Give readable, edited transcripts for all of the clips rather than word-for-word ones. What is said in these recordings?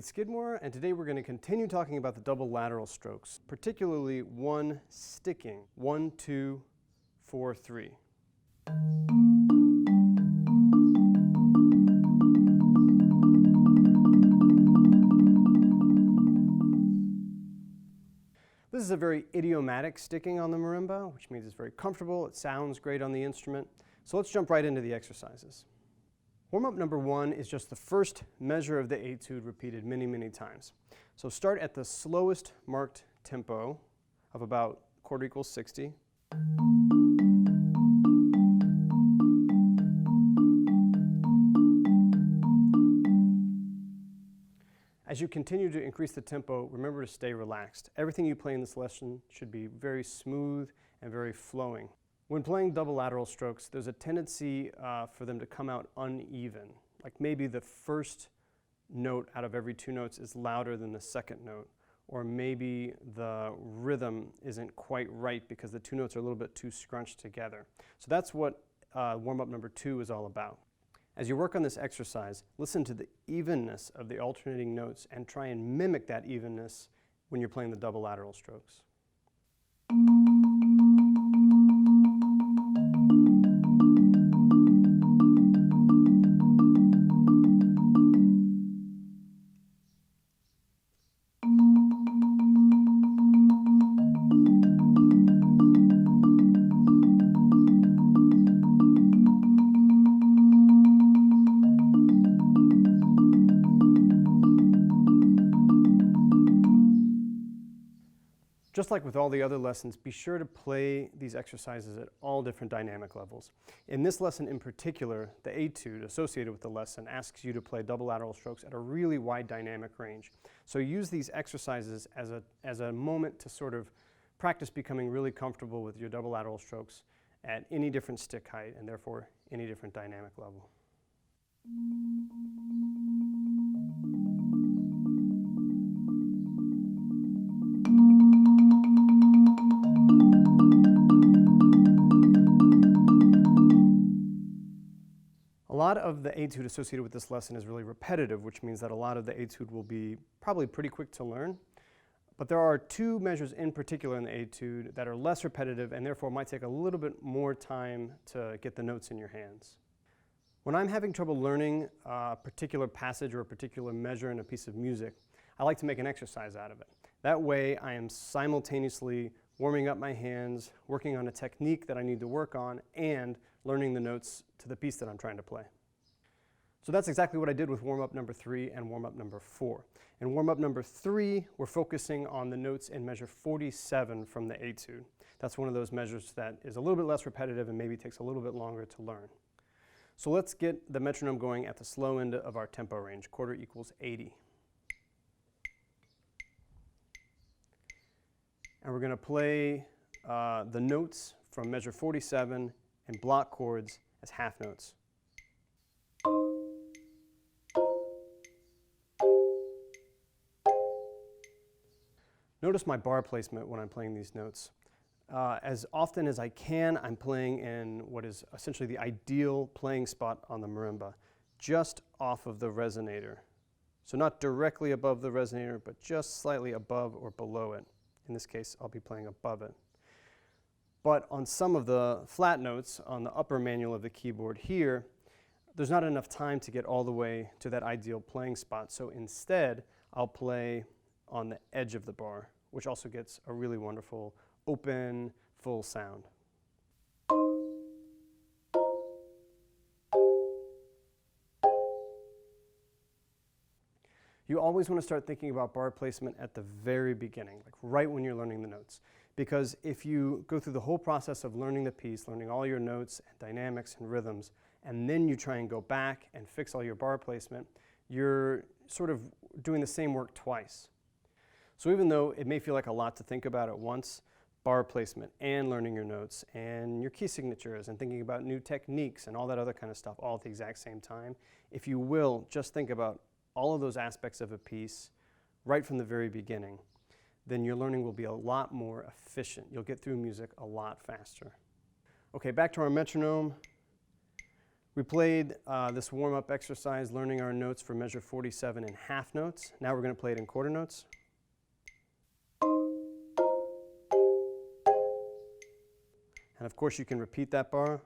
David Skidmore, and today we're going to continue talking about the double lateral strokes, particularly one sticking, 1, 2, 4, 3. This is a very idiomatic sticking on the marimba, which means it's very comfortable, it sounds great on the instrument. So let's jump right into the exercises. Warm-up number 1 is just the first measure of the etude repeated many, many times. So start at the slowest marked tempo of about quarter equals 60. As you continue to increase the tempo, remember to stay relaxed. Everything you play in this lesson should be very smooth and very flowing. When playing double lateral strokes, there's a tendency for them to come out uneven. Like maybe the first note out of every 2 notes is louder than the second note, or maybe the rhythm isn't quite right because the 2 notes are a little bit too scrunched together. So that's what warm-up number 2 is all about. As you work on this exercise, listen to the evenness of the alternating notes and try and mimic that evenness when you're playing the double lateral strokes. Just like with all the other lessons, be sure to play these exercises at all different dynamic levels. In this lesson in particular, the etude associated with the lesson asks you to play double lateral strokes at a really wide dynamic range. So use these exercises as a moment to sort of practice becoming really comfortable with your double lateral strokes at any different stick height and therefore any different dynamic level. A lot of the etude associated with this lesson is really repetitive, which means that a lot of the etude will be probably pretty quick to learn. But there are 2 measures in particular in the etude that are less repetitive and therefore might take a little bit more time to get the notes in your hands. When I'm having trouble learning a particular passage or a particular measure in a piece of music, I like to make an exercise out of it. That way I am simultaneously warming up my hands, working on a technique that I need to work on, and learning the notes to the piece that I'm trying to play. So that's exactly what I did with warm-up number 3 and warm-up number 4. In warm-up number 3, we're focusing on the notes in measure 47 from the etude. That's one of those measures that is a little bit less repetitive and maybe takes a little bit longer to learn. So let's get the metronome going at the slow end of our tempo range, quarter equals 80. And we're going to play the notes from measure 47 in block chords as half notes. Notice my bar placement when I'm playing these notes. As often as I can, I'm playing in what is essentially the ideal playing spot on the marimba, just off of the resonator. So not directly above the resonator, but just slightly above or below it. In this case, I'll be playing above it. But on some of the flat notes on the upper manual of the keyboard here, there's not enough time to get all the way to that ideal playing spot. So instead, I'll play on the edge of the bar, which also gets a really wonderful, open, full sound. You always want to start thinking about bar placement at the very beginning, like right when you're learning the notes. Because if you go through the whole process of learning the piece, learning all your notes and dynamics and rhythms, and then you try and go back and fix all your bar placement, you're sort of doing the same work twice. So even though it may feel like a lot to think about at once, bar placement and learning your notes and your key signatures and thinking about new techniques and all that other kind of stuff all at the exact same time, if you will, just think about all of those aspects of a piece right from the very beginning, then your learning will be a lot more efficient. You'll get through music a lot faster. Okay, back to our metronome. We played this warm-up exercise learning our notes for measure 47 in half notes. Now we're going to play it in quarter notes. And of course you can repeat that bar.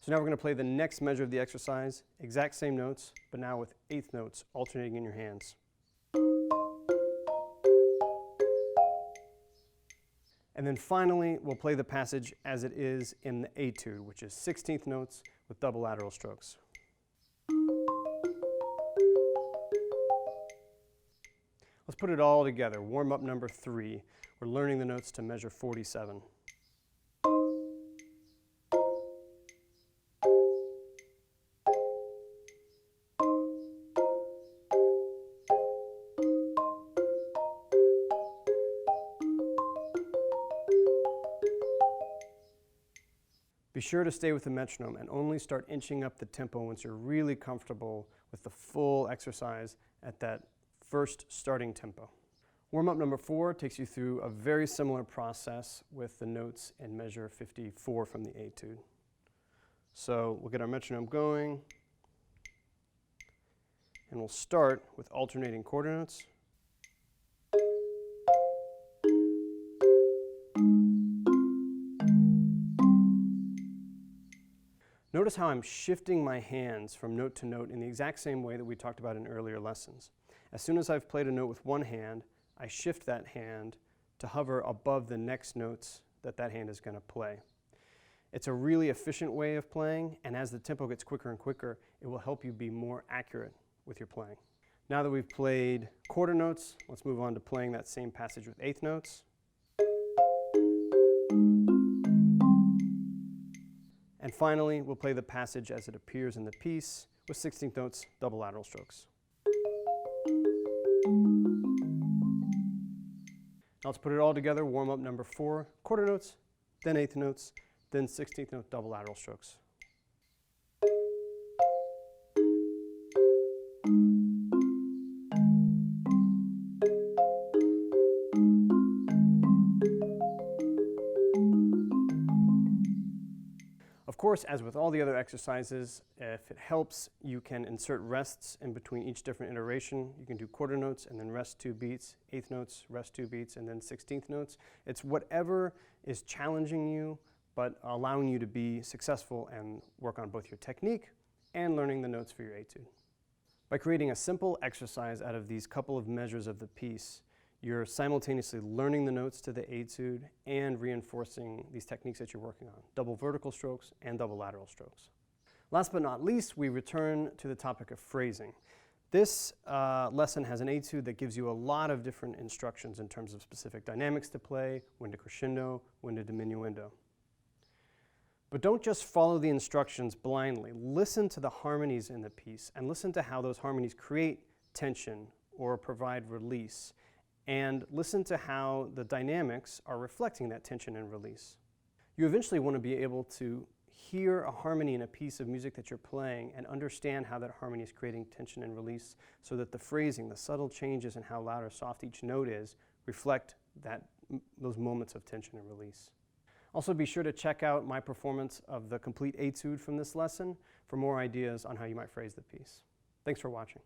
So now we're going to play the next measure of the exercise, exact same notes, but now with eighth notes alternating in your hands. And then finally, we'll play the passage as it is in the Etude, which is 16th notes with double lateral strokes. Let's put it all together. Warm up number 3. We're learning the notes to measure 47. Be sure to stay with the metronome and only start inching up the tempo once you're really comfortable with the full exercise at that first starting tempo. Warm-up number 4 takes you through a very similar process with the notes in measure 54 from the Etude. So we'll get our metronome going, and we'll start with alternating quarter notes. Notice how I'm shifting my hands from note to note in the exact same way that we talked about in earlier lessons. As soon as I've played a note with one hand, I shift that hand to hover above the next notes that hand is going to play. It's a really efficient way of playing, and as the tempo gets quicker and quicker, it will help you be more accurate with your playing. Now that we've played quarter notes, let's move on to playing that same passage with eighth notes. And finally, we'll play the passage as it appears in the piece with 16th notes, double lateral strokes. Now let's put it all together, warm up number 4, quarter notes, then eighth notes, then 16th note, double lateral strokes. Of course, as with all the other exercises, if it helps, you can insert rests in between each different iteration. You can do quarter notes and then rest 2 beats, eighth notes, rest 2 beats, and then 16th notes. It's whatever is challenging you, but allowing you to be successful and work on both your technique and learning the notes for your Etude. By creating a simple exercise out of these couple of measures of the piece, you're simultaneously learning the notes to the Etude and reinforcing these techniques that you're working on, double vertical strokes and double lateral strokes. Last but not least, we return to the topic of phrasing. This lesson has an Etude that gives you a lot of different instructions in terms of specific dynamics to play, when to crescendo, when to diminuendo. But don't just follow the instructions blindly. Listen to the harmonies in the piece and listen to how those harmonies create tension or provide release. And listen to how the dynamics are reflecting that tension and release. You eventually want to be able to hear a harmony in a piece of music that you're playing and understand how that harmony is creating tension and release so that the phrasing, the subtle changes in how loud or soft each note is, reflect those moments of tension and release. Also be sure to check out my performance of the complete Etude from this lesson for more ideas on how you might phrase the piece. Thanks for watching.